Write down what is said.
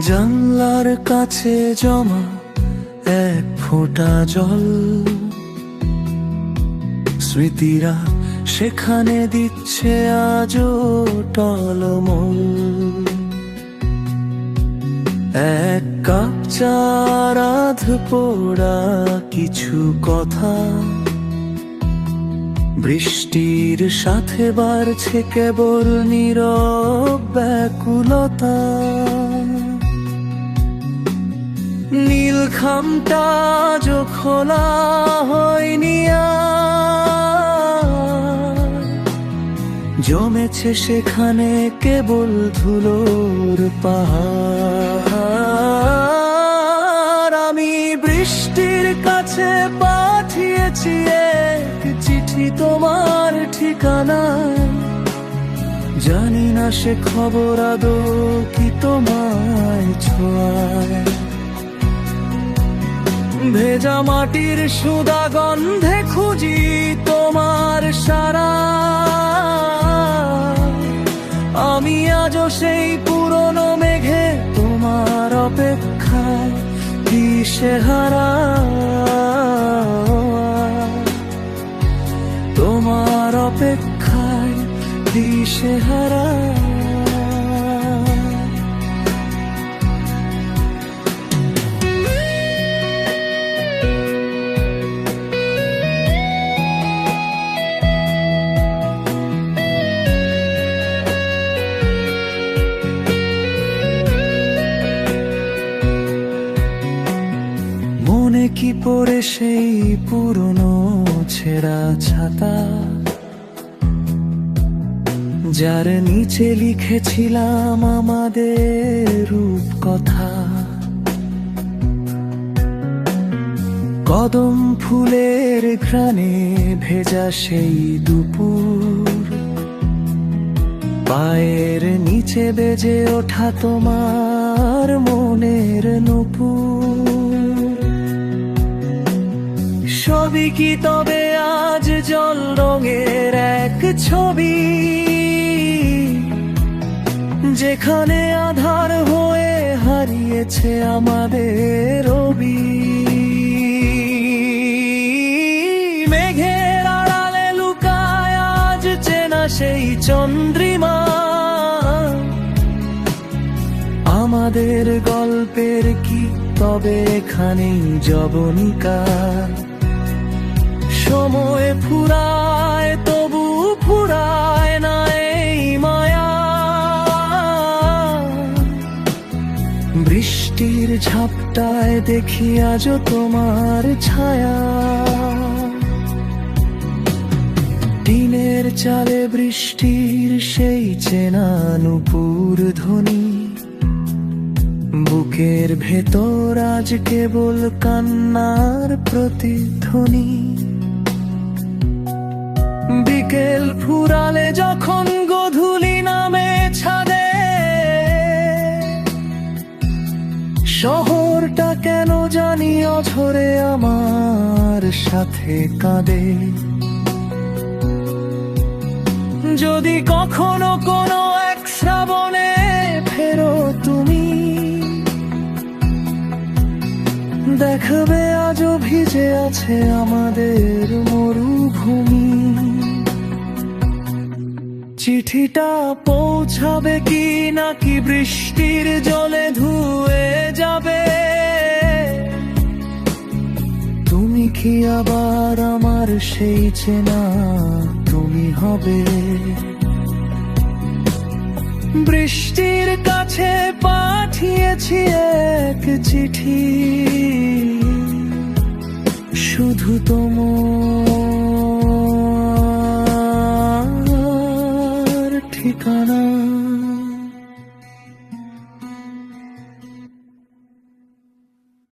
জানলার কাছে জমা এক ফোঁটা জল, স্মৃতিরা সেখানে দিচ্ছে আজও টলমল। এক কাপ চার আধ পোড়া কিছু কথা, বৃষ্টির সাথে বাড়ছে কেবল নীরব ব্যাকুলতা। নীল খামটা আজও খোলা হয়নি, জমেছে সেখানে কেবল ধুলোর পাহাড়। আমি বৃষ্টির কাছে পাঠিয়েছি এক চিঠি তোমার ঠিকানায়, জানি না সে খবর আদৌ কি তোমায় ছোঁয়ায়। ভেজা মাটির সুদা গন্ধে খুঁজি তোমার সারা, আমি আজও সেই পুরনো মেঘে তোমার অপেক্ষায় দিশেহারা। তোমার অপেক্ষায় দিশেহারা। মনে কি পড়ে সেই পুরনো ছেঁড়া ছাতা, যার নিচে লিখেছিলাম আমাদের রূপকথা। কদম ফুলের ঘ্রাণে ভেজা সেই দুপুর, পায়ের নিচে বেজে ওঠা তোমার মনের নূপুর। সবই কি তবে আজ জল রঙের এক ছবি, যেখানে আধার হয়ে হারিয়েছে আমাদের রবি। মেঘের আড়ালে লুকায় আজ চেনা সেই চন্দ্রিমা, আমাদের গল্পের কি তবে এখানেই যবনিকা। সময় ফুরায় তবু ফুরায় না এই মায়া, বৃষ্টির ঝাপটায় দেখি আজও তোমার ছায়া। টিনের চালে বৃষ্টির সেই চেনা নূপুর ধ্বনি, বুকের ভেতর আজ কেবল কান্নার প্রতিধ্বনি। বিকেল ফুরালে যখন গোধূলি নামে ছাদে, শহরটা কেন জানি অঝরে আমার সাথে কাঁদে। যদি কখনো কোনো এক শ্রাবণে ফেরো তুমি, দেখবে আজও ভিজে আছে আমাদের মরুভূমি। চিঠিটা পৌঁছাবে কি নাকি বৃষ্টির জলে ধুয়ে যাবে, তুমি কি আবার আমার সেই চেনা তুমি হবে। বৃষ্টির কাছে পাঠিয়েছি এক চিঠি, শুধু তোমার ঠিকানা।